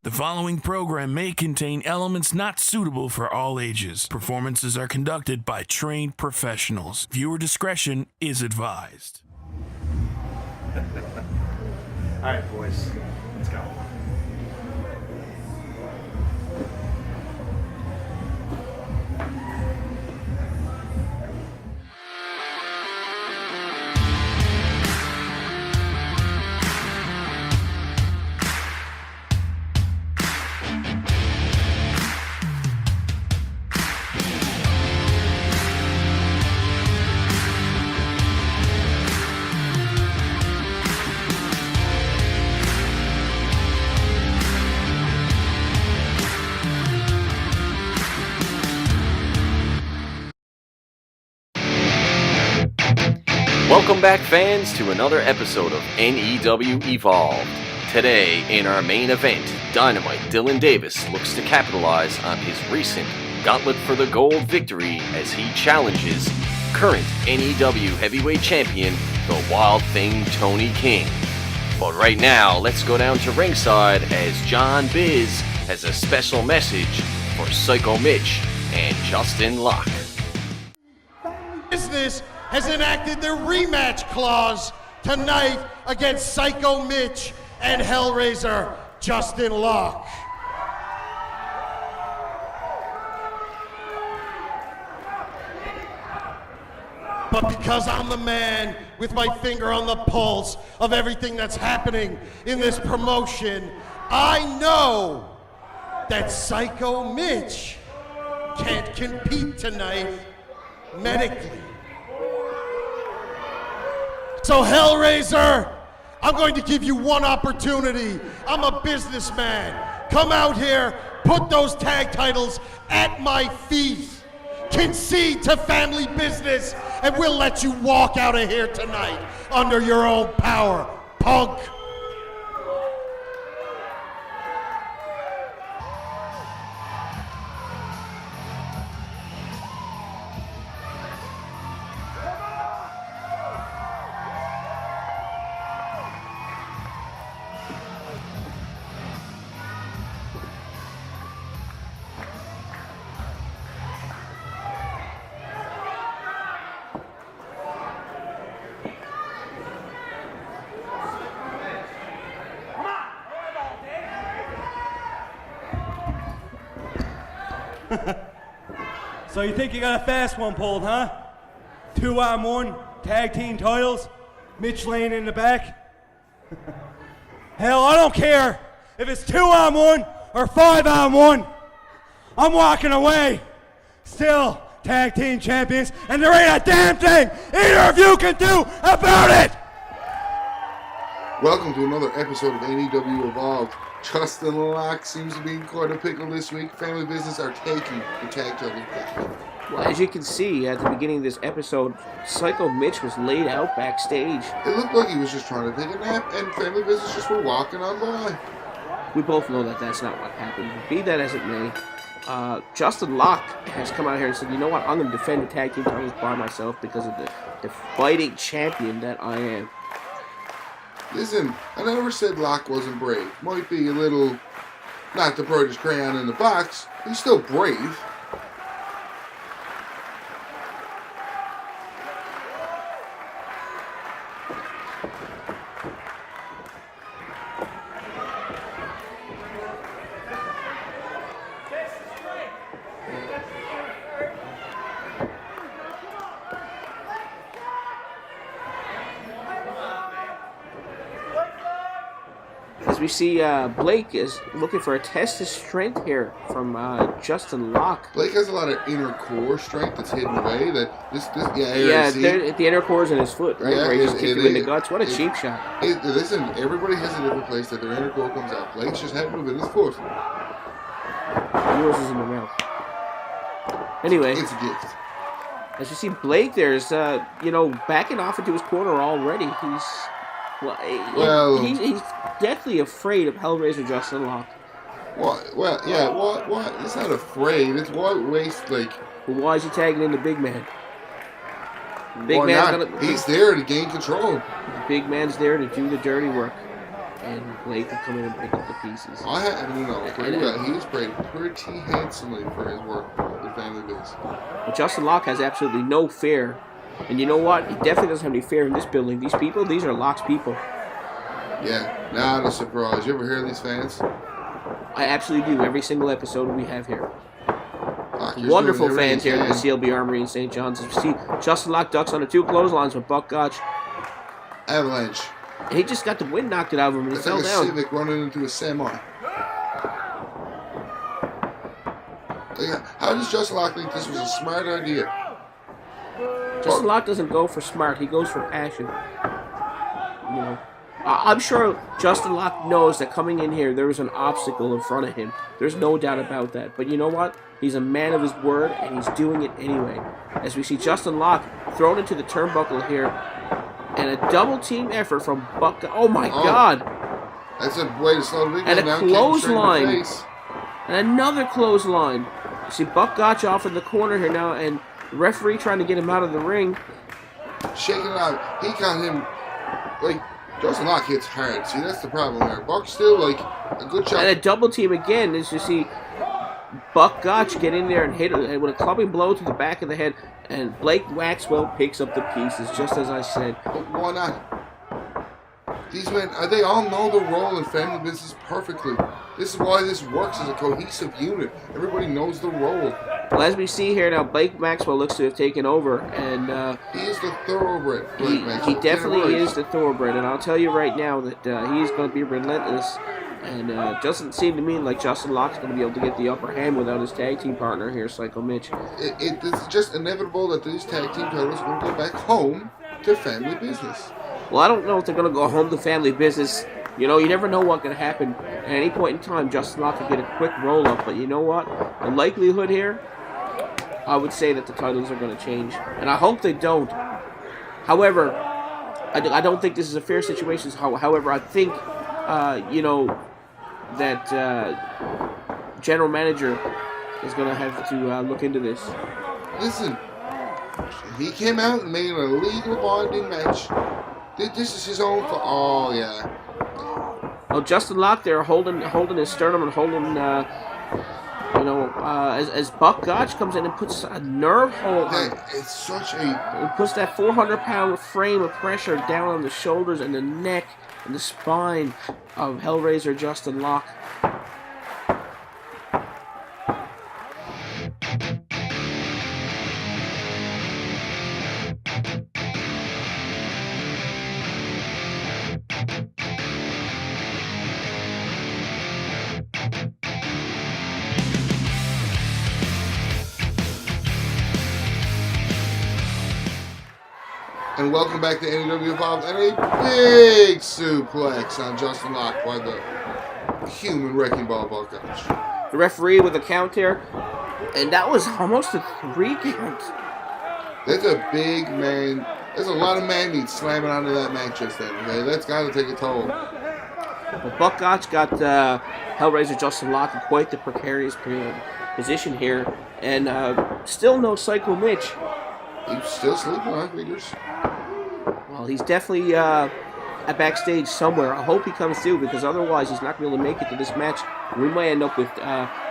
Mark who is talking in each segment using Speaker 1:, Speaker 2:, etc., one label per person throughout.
Speaker 1: The following program may contain elements not suitable for all ages. Performances are conducted by trained professionals. Viewer discretion is advised.
Speaker 2: All right, boys, let's go.
Speaker 3: Welcome back, fans, to another episode of NEW Evolved. Today, in our main event, Dynamite Dylan Davis looks to capitalize on his recent Gauntlet for the Gold victory as he challenges current NEW Heavyweight Champion, the Wild Thing Tony King. But right now, let's go down to ringside as John Biz has a special message for Psycho Mitch and Justin Locke.
Speaker 4: Bizniz has enacted the rematch clause tonight against Psycho Mitch and Hellraiser Justin Locke. But because I'm the man with my finger on the pulse of everything that's happening in this promotion, I know that Psycho Mitch can't compete tonight medically. So Hellraiser, I'm going to give you one opportunity. I'm a businessman. Come out here, put those tag titles at my feet. Concede to family business, and we'll let you walk out of here tonight under your own power, punk.
Speaker 5: So you think you got a fast one pulled, huh? 2-on-1 tag team titles, Mitch laying in the back. Hell, I don't care if it's 2-on-1 or 5-on-1. I'm walking away. Still tag team champions, and there ain't a damn thing either of you can do about it.
Speaker 6: Welcome to another episode of NEW Evolved. Justin Locke seems to be in quite a pickle this week. Family Business are taking the tag titles back.
Speaker 7: Well, as you can see at the beginning of this episode, Psycho Mitch was laid out backstage.
Speaker 6: It looked like he was just trying to take a nap, and Family Business just were walking on by.
Speaker 7: We both know that that's not what happened. Be that as it may, Justin Locke has come out here and said, you know what, I'm going to defend the tag team titles by myself because of the fighting champion that I am.
Speaker 6: Listen, I never said Locke wasn't brave. Might be a little, not the brightest crayon in the box, he's still brave.
Speaker 7: As we see, Blake is looking for a test of strength here from Justin Locke.
Speaker 6: Blake has a lot of inner core strength that's hidden away.
Speaker 7: The inner core is in his foot, right?
Speaker 6: Yeah,
Speaker 7: where he just kicked him in the guts. What a cheap shot.
Speaker 6: Listen, everybody has a different place that their inner core comes out. Blake's just happened to be in his foot.
Speaker 7: Yours is in the mouth. Anyway.
Speaker 6: It's a gift.
Speaker 7: As you see, Blake there's, backing off into his corner already. He's deathly afraid of Hellraiser Justin Locke.
Speaker 6: What? Well, yeah, what? He's not afraid. It's what waste, like...
Speaker 7: Well, why is he tagging in the big man?
Speaker 6: He's there to gain control.
Speaker 7: The big man's there to do the dirty work. and Blake will come in and pick up the pieces.
Speaker 6: He's paid pretty handsomely for his work with Family Biz.
Speaker 7: But Justin Locke has absolutely no fear. And you know what? He definitely doesn't have any fear in this building. These people, these are Locke's people.
Speaker 6: Yeah, not a surprise. You ever hear of these fans?
Speaker 7: I absolutely do. Every single episode we have here.
Speaker 6: Locke,
Speaker 7: Wonderful fans here at the CLB Armory in St. John's. You see Justin Locke ducks on the 2 clotheslines with Buck Gotch.
Speaker 6: Avalanche.
Speaker 7: And he just got the wind knocked out of him and he fell
Speaker 6: like
Speaker 7: down.
Speaker 6: a Civic running into a semi. How does Justin Locke think this was a smart idea?
Speaker 7: Justin Locke doesn't go for smart. He goes for passion. You know, I'm sure Justin Locke knows that coming in here, there was an obstacle in front of him. There's no doubt about that. But you know what? He's a man of his word, and he's doing it anyway. As we see Justin Locke thrown into the turnbuckle here, and a double team effort from Buck. Oh my God!
Speaker 6: That's a way to slow the
Speaker 7: And a clothesline. And another clothesline. You see Buck Gotch off in the corner here now, and the referee trying to get him out of the ring.
Speaker 6: Shaking it out. He got him, like, Justin Locke hits hard. See, that's the problem there. Buck's still, like, a good shot.
Speaker 7: And a double team again, as you see Buck Gotch get in there and hit it with a clubbing blow to the back of the head. And Blake Maxwell picks up the pieces, just as I said.
Speaker 6: But why not? These men, they all know the role in Family Business perfectly. This is why this works as a cohesive unit. Everybody knows the role.
Speaker 7: Well, as we see here now, Blake Maxwell looks to have taken over, and
Speaker 6: he is the thoroughbred. Blake Maxwell.
Speaker 7: He definitely is the thoroughbred, and I'll tell you right now that he's going to be relentless. And doesn't seem to me like Justin Locke's going to be able to get the upper hand without his tag team partner here, Psycho Mitch.
Speaker 6: It's just inevitable that these tag team titles are going to go back home to Family Business.
Speaker 7: Well, I don't know if they're going to go home to Family Business. You know, you never know what can happen. At any point in time, Justin Locke could get a quick roll-up. But you know what? The likelihood here, I would say that the titles are going to change. And I hope they don't. However, I don't think this is a fair situation. However, I think, you know, that general manager is going to have to look into this.
Speaker 6: Listen, he came out and made an illegal bonding match. This is his own fault. Oh, yeah.
Speaker 7: Oh, Justin Locke there holding his sternum and holding, you know, as Buck Gotch comes in and puts a nerve hold on.
Speaker 6: It's such a...
Speaker 7: It puts that 400-pound frame of pressure down on the shoulders and the neck and the spine of Hellraiser Justin Locke.
Speaker 6: And welcome back to NEW Evolved, and a big suplex on Justin Locke by the human wrecking ball Buck Gotch.
Speaker 7: The referee with a count here, and that was almost a 3 count.
Speaker 6: That's a big man. There's a lot of man meat slamming onto that match just then. Okay, that's got to take a toll.
Speaker 7: Well, Buck Gotch got Hellraiser Justin Locke in quite the precarious position here, and still no Psycho Mitch.
Speaker 6: He's still sleeping on figures.
Speaker 7: Well, he's definitely at backstage somewhere. I hope he comes through, because otherwise he's not going to be able to make it to this match. We might end up with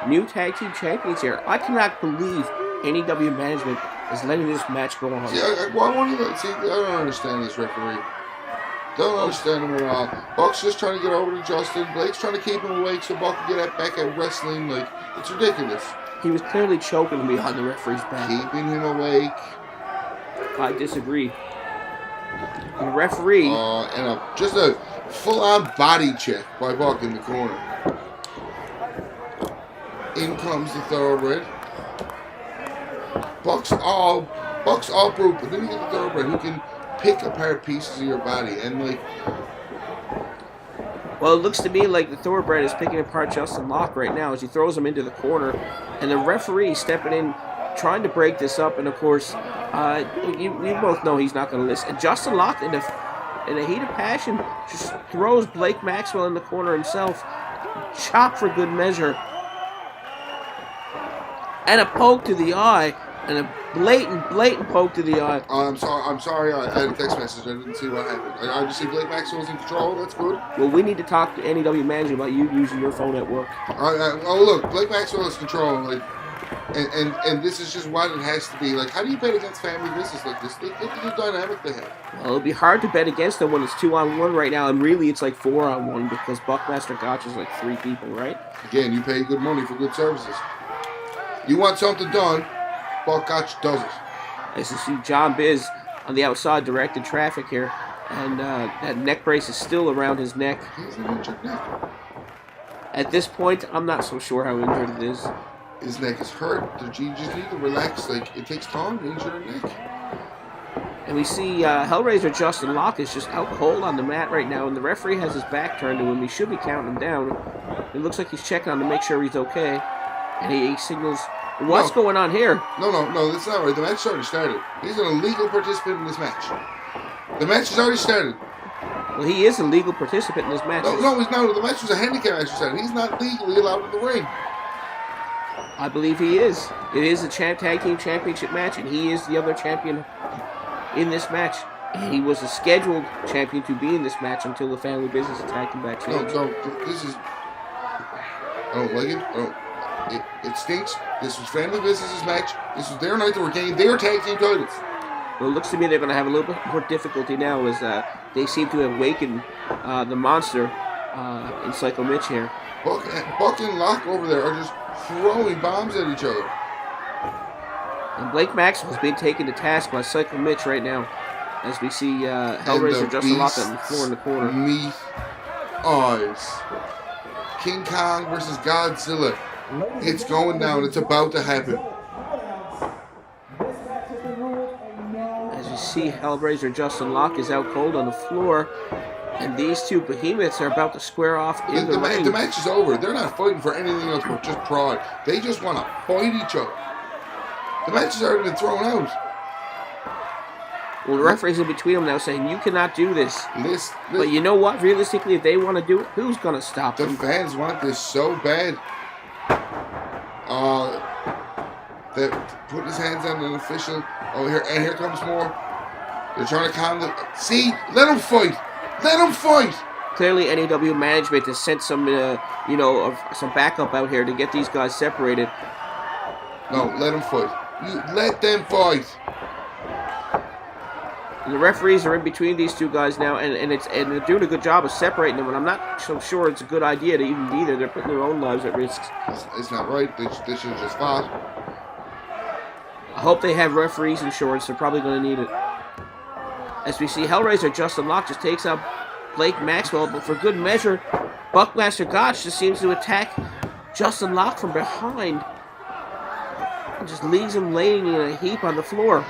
Speaker 7: new tag team champions here. I cannot believe NEW management is letting this match go on.
Speaker 6: See, I don't understand this referee. Don't understand him at all. Buck's just trying to get over to Justin. Blake's trying to keep him awake so Buck can get back at wrestling. Like, it's ridiculous.
Speaker 7: He was clearly choking behind the referee's back.
Speaker 6: Keeping him awake.
Speaker 7: I disagree. The referee...
Speaker 6: and just a full-on body check by Buck in the corner. In comes the thoroughbred. Buck's all brute, but then you get the thoroughbred who can pick apart pieces of your body and like...
Speaker 7: Well, it looks to me like the thoroughbred is picking apart Justin Locke right now as he throws him into the corner, and the referee stepping in, trying to break this up, and of course, you both know he's not going to listen. And Justin Locke, in a heat of passion, just throws Blake Maxwell in the corner himself. Chop for good measure. And a poke to the eye. And a blatant poke to the eye.
Speaker 6: I'm sorry. I had a text message. I didn't see what happened. I just see Blake Maxwell's in control. That's good.
Speaker 7: Well, we need to talk to NEW management about you using your phone at work.
Speaker 6: Oh, look, Blake Maxwell is controlling. Like, and this is just what it has to be. Like, how do you bet against family business like this? Look at the dynamic they have.
Speaker 7: Well, it'll be hard to bet against them when it's 2-on-1 right now, and really it's like 4-on-1 because Buckmaster Gotch is like 3 people, right?
Speaker 6: Again, you pay good money for good services. You want something done, Buck Gotch does it.
Speaker 7: As you see John Biz on the outside directing traffic here, and that neck brace is still around his neck.
Speaker 6: He's an injured neck.
Speaker 7: At this point, I'm not so sure how injured it is.
Speaker 6: His neck is hurt. You just need to relax. Like, it takes time to injure a neck.
Speaker 7: And we see Hellraiser Justin Locke is just out cold on the mat right now, and the referee has his back turned to him. He should be counting him down. It looks like he's checking on to make sure he's okay. And he signals, what's going on here?
Speaker 6: No, that's not right. The match already started. He's an illegal participant in this match. The match has already started.
Speaker 7: Well, he is a legal participant in this match.
Speaker 6: No, he's not. The match was a handicap match. He's not legally allowed in the ring.
Speaker 7: I believe he is. It is a tag team championship match, and he is the other champion in this match. He was a scheduled champion to be in this match until the family business attacked him backstage.
Speaker 6: No, this is... I don't like it. It stinks. This was family business's match. This was their night. They were getting their tag team titles.
Speaker 7: Well, it looks to me they're going to have a little bit more difficulty now as they seem to have awakened the monster in Psycho Mitch here.
Speaker 6: Buck and Locke over there are just throwing bombs at each other.
Speaker 7: And Blake Maxwell's being taken to task by Psycho Mitch right now as we see Hellraiser Justin Locke on the floor in the corner.
Speaker 6: Meat eyes. King Kong versus Godzilla. It's going down. It's about to happen.
Speaker 7: As you see, Hellraiser Justin Locke is out cold on the floor, and these two behemoths are about to square off in the ring.
Speaker 6: The match is over. They're not fighting for anything else but just pride. They just want to fight each other. The match has already been thrown out.
Speaker 7: Well, the referee's in between them now saying, you cannot do this.
Speaker 6: But
Speaker 7: you know what? Realistically, if they want to do it, who's going to stop them?
Speaker 6: The fans want this so bad. They're putting his hands on an official. Oh, here comes more. They're trying to calm the... See? Let them fight. Let them fight.
Speaker 7: Clearly, NEW management has sent some, some backup out here to get these guys separated.
Speaker 6: No, let them fight. Let them fight.
Speaker 7: The referees are in between these two guys now, and they're doing a good job of separating them, and I'm not so sure it's a good idea to even be there. They're putting their own lives at risk.
Speaker 6: It's not right. They should have just fought.
Speaker 7: I hope they have referees insurance. They're probably going to need it. As we see, Hellraiser Justin Locke just takes out Blake Maxwell, but for good measure, Buckmaster Gotch just seems to attack Justin Locke from behind and just leaves him laying in a heap on the floor.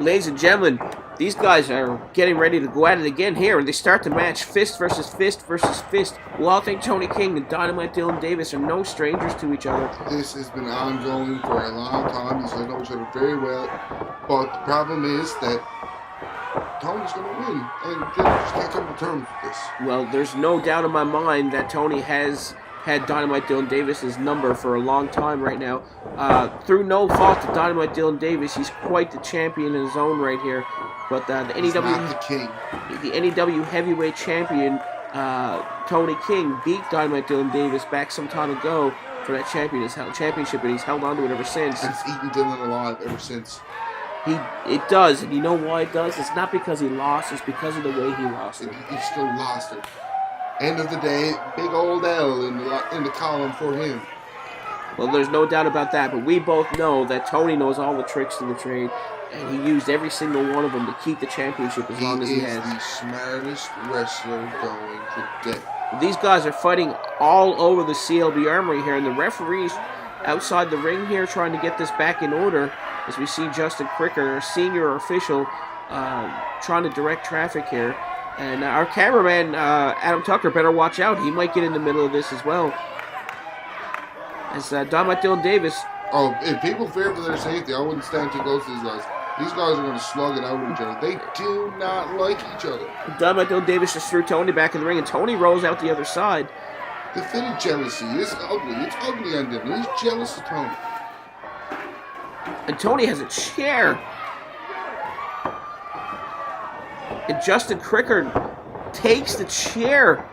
Speaker 7: Ladies and gentlemen, these guys are getting ready to go at it again here, and they start the match fist versus fist versus fist. We all think Tony King and Dynamite Dylan Davis are no strangers to each other.
Speaker 6: This has been ongoing for a long time. These guys know each other very well. But the problem is that Tony's going to win, and they just can't come to terms with this.
Speaker 7: Well, there's no doubt in my mind that Tony has had Dynamite Dylan Davis's number for a long time right now. Through no fault of Dynamite Dylan Davis, he's quite the champion in his own right here. But the NEW heavyweight champion, Tony King, beat Dynamite Dylan Davis back some time ago for that championship, and he's held on to it ever since.
Speaker 6: And it's eaten Dylan alive ever since.
Speaker 7: It does, and you know why it does? It's not because he lost, it's because of the way he lost it.
Speaker 6: He still lost it. End of the day, big old L in the column for him.
Speaker 7: Well, there's no doubt about that, but we both know that Tony knows all the tricks to the trade, and he used every single one of them to keep the championship as long as he has.
Speaker 6: He is the smartest wrestler going today.
Speaker 7: These guys are fighting all over the CLB Armory here, and the referees, outside the ring here, trying to get this back in order, as we see Justin Cricker, a senior official, trying to direct traffic here. And our cameraman, Adam Tucker, better watch out. He might get in the middle of this as well. As Dynamite Dylan Davis.
Speaker 6: Oh, if people fear for their safety, I wouldn't stand too close to these guys. These guys are going to slug it out with each other. They do not like each other.
Speaker 7: Dynamite Dylan Davis just threw Tony back in the ring, and Tony rolls out the other side.
Speaker 6: The fit of jealousy is ugly. It's ugly on Dylan. He's jealous of Tony.
Speaker 7: And Tony has a chair. And Justin Cricker takes the chair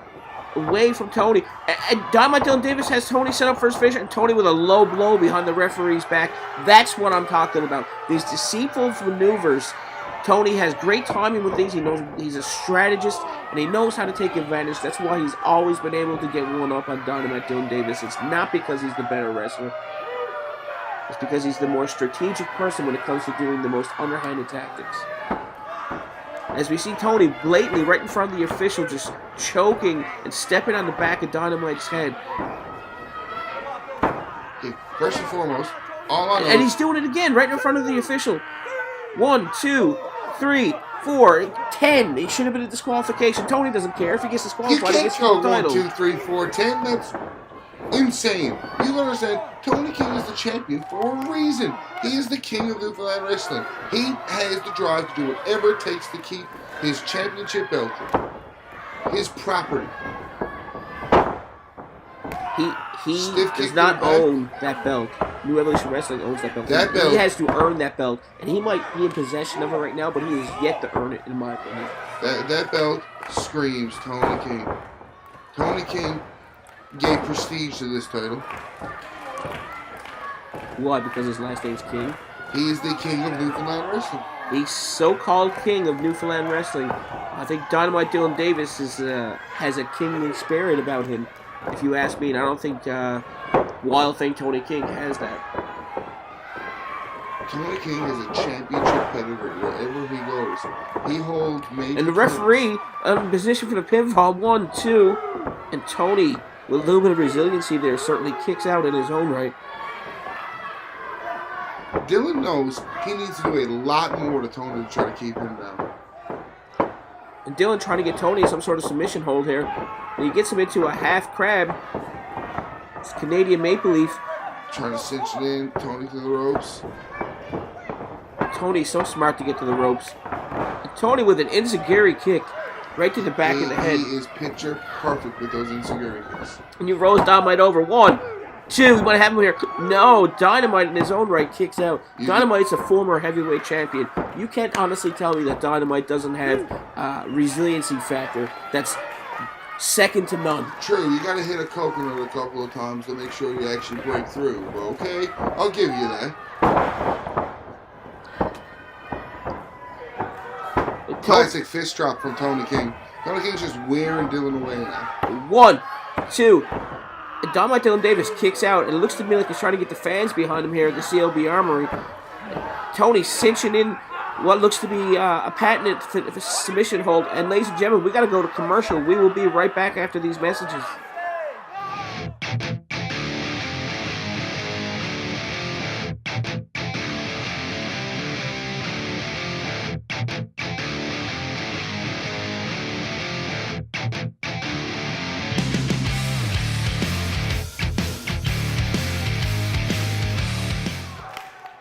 Speaker 7: away from Tony. And Dynamite Dylan Davis has Tony set up for his finish, and Tony with a low blow behind the referee's back. That's what I'm talking about. These deceitful maneuvers. Tony has great timing with these. He knows he's a strategist, and he knows how to take advantage. That's why he's always been able to get one up on Dynamite Dylan Davis. It's not because he's the better wrestler. It's because he's the more strategic person when it comes to doing the most underhanded tactics. As we see Tony blatantly right in front of the official, just choking and stepping on the back of Dynamite's head.
Speaker 6: Okay, first and foremost, all I know.
Speaker 7: And he's doing it again right in front of the official. 1, 2, 3, 4, 10. It should have been a disqualification. Tony doesn't care. If he gets disqualified, he gets the
Speaker 6: go
Speaker 7: title.
Speaker 6: 1, 2, 3, 4, 10. That's insane. You don't understand. Tony King is the champion for a reason. He is the king of Newfoundland wrestling. He has the drive to do whatever it takes to keep his championship belt, his property.
Speaker 7: He does not own that belt. New Evolution Wrestling owns that belt. He has to earn that belt, and he might be in possession of it right now, but he is yet to earn it, in my opinion.
Speaker 6: That belt screams Tony King. Tony King gave prestige to this title.
Speaker 7: Why? Because his last name's King?
Speaker 6: He is the king of Newfoundland wrestling.
Speaker 7: The so-called king of Newfoundland wrestling. I think Dynamite Dylan Davis has a kingly spirit about him, if you ask me. And I don't think Wild Thing Tony King has that.
Speaker 6: Tony King is a championship pedigree wherever he goes. He holds major.
Speaker 7: And the referee in position for the pinfall, 1, 2, and Tony, with a little bit of resiliency there, certainly kicks out in his own right.
Speaker 6: Dylan knows he needs to do a lot more to Tony to try to keep him down.
Speaker 7: And Dylan trying to get Tony in some sort of submission hold here. And he gets him into a half crab. It's Canadian Maple Leaf.
Speaker 6: Trying to cinch it in, Tony to the ropes.
Speaker 7: Tony's so smart to get to the ropes. And Tony with an enziguri kick right to the back of the head.
Speaker 6: He is picture perfect with those enziguri kicks.
Speaker 7: And he rolls Dynamite over. 1, 2, we might have him here. No, Dynamite in his own right kicks out. Dynamite's a former heavyweight champion. You can't honestly tell me that Dynamite doesn't have resiliency factor that's second to none.
Speaker 6: True, you gotta hit a coconut a couple of times to make sure you actually break through. Well, okay, I'll give you that. Classic fist drop from Tony King. Tony King's just wearing Dylan away now.
Speaker 7: 1, 2. And Dynamite Dylan Davis kicks out, and it looks to me like he's trying to get the fans behind him here at the CLB Armory. Tony cinching in what looks to be a patented submission hold. And ladies and gentlemen, we got to go to commercial. We will be right back after these messages.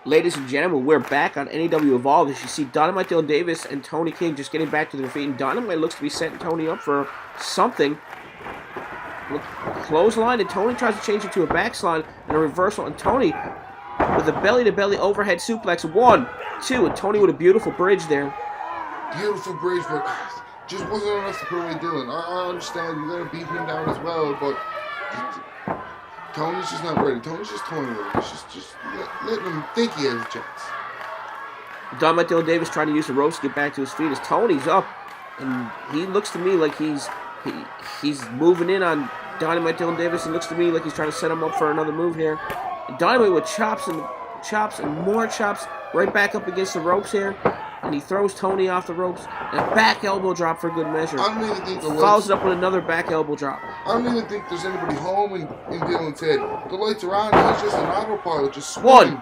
Speaker 7: Ladies and gentlemen, we're back on NEW Evolved. As you see, Dynamite Dylan Davis and Tony King just getting back to their feet. And Dynamite looks to be setting Tony up for something. Clothesline, and Tony tries to change it to a backslide and a reversal. And Tony with a belly-to-belly overhead suplex. 1, 2, and Tony with a beautiful bridge there.
Speaker 6: Beautiful bridge, but just wasn't enough to put away Dylan. I understand you gotta beat him down as well, but Tony's just not ready. Tony's just toying with him. It's just letting him think he has a chance.
Speaker 7: Dynamite Dylan Davis trying to use the ropes to get back to his feet as Tony's up, and he looks to me like he's moving in on Dynamite Dylan Davis. It looks to me like he's trying to set him up for another move here. And Dynamite with chops and more chops right back up against the ropes here. And he throws Tony off the ropes. And a back elbow drop for good measure.
Speaker 6: I don't even think
Speaker 7: follows it up with another back elbow drop.
Speaker 6: I don't even think there's anybody home in Dylan's head. The lights are on. He's just an autopilot, just swinging.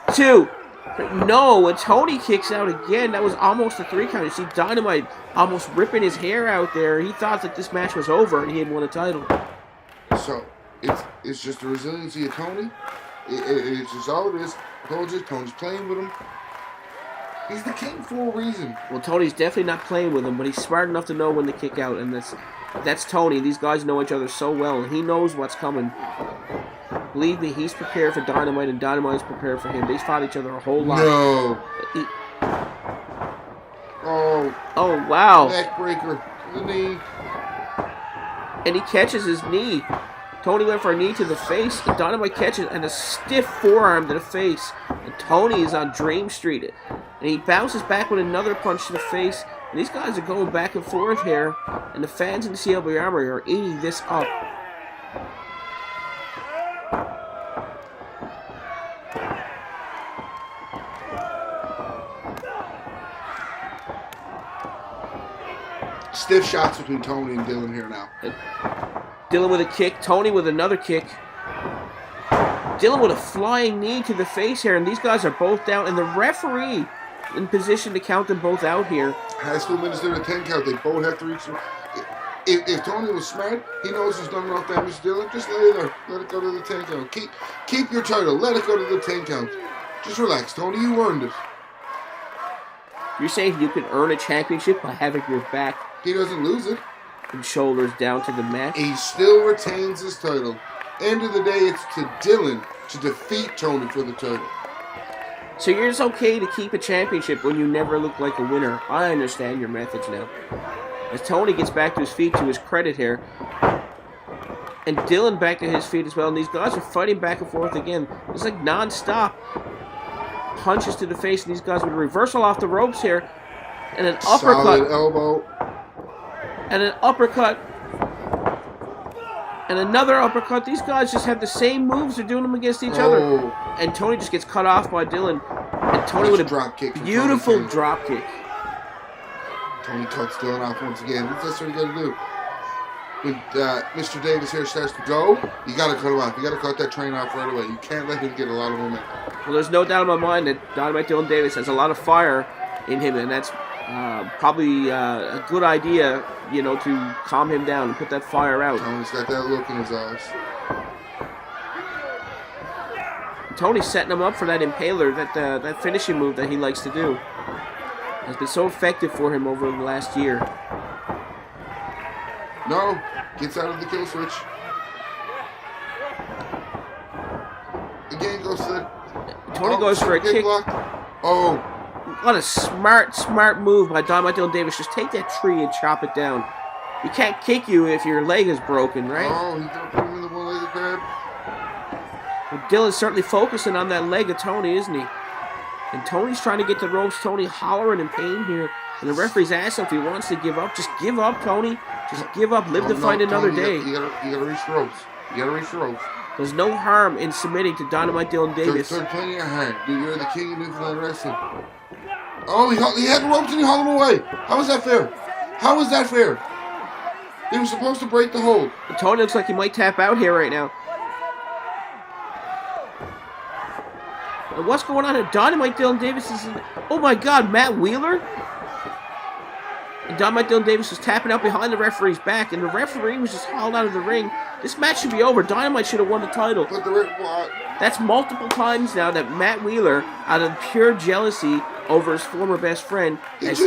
Speaker 7: 1, 2. No, when Tony kicks out again, that was almost a 3 count. You see Dynamite almost ripping his hair out there. He thought that this match was over and he had won a title.
Speaker 6: So, it's just the resiliency of Tony. It's just all it is. I told you, Tony's playing with him. He's the king for a reason.
Speaker 7: Well, Tony's definitely not playing with him, but he's smart enough to know when to kick out, and that's Tony. These guys know each other so well, and he knows what's coming. Believe me, he's prepared for Dynamite, and Dynamite's prepared for him. They fought each other a whole lot.
Speaker 6: No.
Speaker 7: Oh, wow.
Speaker 6: Neck breaker to the knee.
Speaker 7: And he catches his knee. Tony went for a knee to the face, and Dynamite catches, and a stiff forearm to the face. And Tony is on Dream Street. And he bounces back with another punch to the face. And these guys are going back and forth here. And the fans in the CLB Armory are eating this up.
Speaker 6: Stiff shots between Tony and Dylan here now.
Speaker 7: Dylan with a kick, Tony with another kick. Dylan with a flying knee to the face here, and these guys are both down, and the referee in position to count them both out here.
Speaker 6: Has to administer the 10 count. They both have to reach. If Tony was smart, he knows he's done enough damage to Dylan. Just lay it there. Let it go to the 10 count. Keep your title. Let it go to the 10 count. Just relax, Tony. You earned it.
Speaker 7: You're saying you can earn a championship by having your back
Speaker 6: He doesn't lose it.
Speaker 7: and shoulders down to the mat?
Speaker 6: He still retains his title. End of the day, it's to Dylan to defeat Tony for the title.
Speaker 7: So you're just okay to keep a championship when you never look like a winner. I understand your methods now. As Tony gets back to his feet, to his credit here, and Dylan back to his feet as well, and these guys are fighting back and forth again. It's like non-stop punches to the face, and these guys with a reversal off the ropes here, and an uppercut.
Speaker 6: Solid elbow.
Speaker 7: And an uppercut. And another uppercut. These guys just have the same moves. They're doing them against each other. And Tony just gets cut off by Dylan. And Tony with a
Speaker 6: drop kick.
Speaker 7: beautiful drop kick.
Speaker 6: Tony cuts Dylan off once again. That's what you got to do. When Mr. Davis here starts to go, you got to cut him off. You got to cut that train off right away. You can't let him get a lot of momentum.
Speaker 7: Well, there's no doubt in my mind that Dynamite Dylan Davis has a lot of fire in him, and that's probably a good idea, you know, to calm him down and put that fire out.
Speaker 6: Tony's got that look in his eyes.
Speaker 7: Tony's setting him up for that impaler, that finishing move that he likes to do. Has been so effective for him over the last year.
Speaker 6: No, gets out of the kill switch. Again goes to the...
Speaker 7: Tony goes for a kick.
Speaker 6: Block. Oh.
Speaker 7: What a smart move by Dynamite Dylan Davis. Just take that tree and chop it down. He can't kick you if your leg is broken, right?
Speaker 6: Oh, he's going to put him in the one-legged grab.
Speaker 7: Well, Dylan's certainly focusing on that leg of Tony, isn't he? And Tony's trying to get the ropes. Tony hollering in pain here. And the referee's asking if he wants to give up. Just give up, Tony. Just give up. Live to fight another day.
Speaker 6: You gotta reach the ropes. You gotta reach the ropes.
Speaker 7: There's no harm in submitting to Dynamite Dylan Davis.
Speaker 6: There's plenty of harm. You're the king of Newfoundland wrestling. Oh, he had the ropes and he hauled them away. How is that fair? How is that fair? They were supposed to break the hold.
Speaker 7: Tony looks like he might tap out here right now. And what's going on here? Dynamite Dylan Davis is in... Oh my God, Matt Wheeler? And Dynamite Dylan Davis was tapping out behind the referee's back, and the referee was just hauled out of the ring. This match should be over. Dynamite should have won the title.
Speaker 6: But
Speaker 7: that's multiple times now that Matt Wheeler, out of pure jealousy over his former best friend, has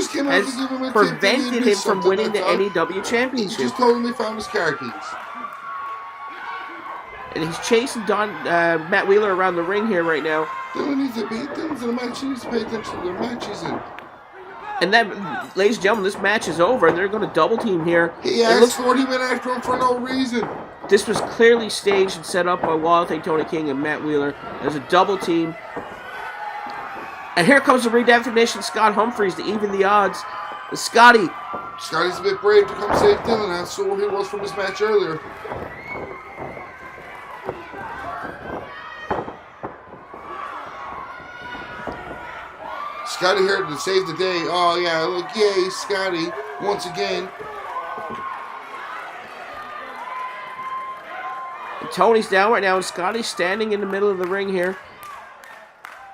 Speaker 7: prevented him from winning the NEW Championship.
Speaker 6: He just told him they found his car keys.
Speaker 7: And he's chasing Matt Wheeler around the ring here right now.
Speaker 6: Dylan needs to be Dylan's in a match. He needs to pay attention to the match he's in.
Speaker 7: And that, ladies and gentlemen, this match is over, and they're going to double team here.
Speaker 6: He asked 40 men after him for no reason.
Speaker 7: This was clearly staged and set up by Wild Thing Tony King and Matt Wheeler. There's a double team. And here comes the redefinition, Scott Humphreys, to even the odds. And Scotty's
Speaker 6: a bit brave to come save Dylan. I saw where he was from his match earlier. Scotty here to save the day. Oh, yeah, look, yay, Scotty, once again.
Speaker 7: Tony's down right now, and Scotty's standing in the middle of the ring here.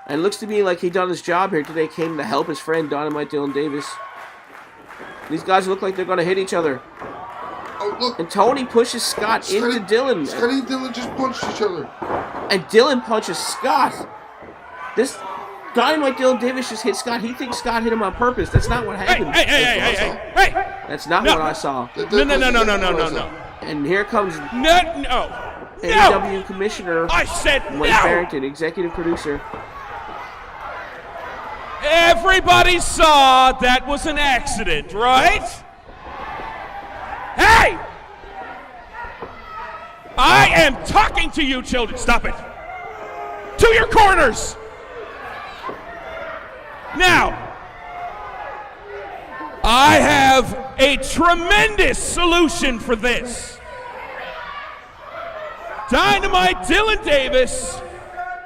Speaker 7: And it looks to me like he done his job here today, came to help his friend Dynamite Dylan Davis. These guys look like they're going to hit each other.
Speaker 6: Oh, look.
Speaker 7: And Tony pushes Scott into Dylan.
Speaker 6: Scotty and Dylan just punched each other.
Speaker 7: And Dylan punches Scott. This Dynamite Dylan Davis just hit Scott. He thinks Scott hit him on purpose. That's not what happened.
Speaker 2: Hey!
Speaker 7: That's not what I saw.
Speaker 2: No.
Speaker 7: And here comes
Speaker 2: No.
Speaker 7: AEW Commissioner
Speaker 2: I said
Speaker 7: Wayne
Speaker 2: no.
Speaker 7: Barrington, executive producer.
Speaker 2: Everybody saw that was an accident, right? Hey! I am talking to you, children. Stop it. To your corners. Now, I have a tremendous solution for this. Dynamite Dylan Davis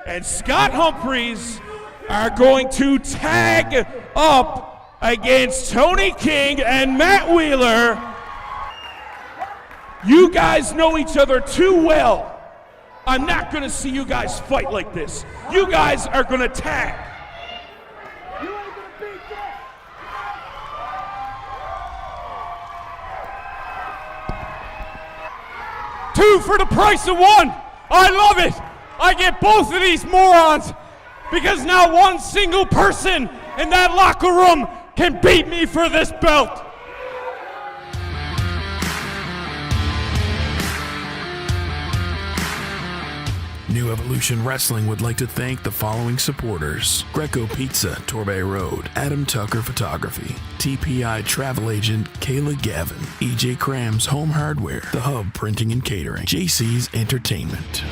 Speaker 2: and Scott Humphreys are going to tag up against Tony King and Matt Wheeler. You guys know each other too well. I'm not going to see you guys fight like this. You guys are going to tag. Two for the price of one. I love it. I get both of these morons because now one single person in that locker room can beat me for this belt.
Speaker 1: New Evolution Wrestling would like to thank the following supporters: Greco Pizza, Torbay Road, Adam Tucker Photography, TPI Travel Agent Kayla Gavin, EJ Krams Home Hardware, The Hub Printing and Catering, JC's Entertainment.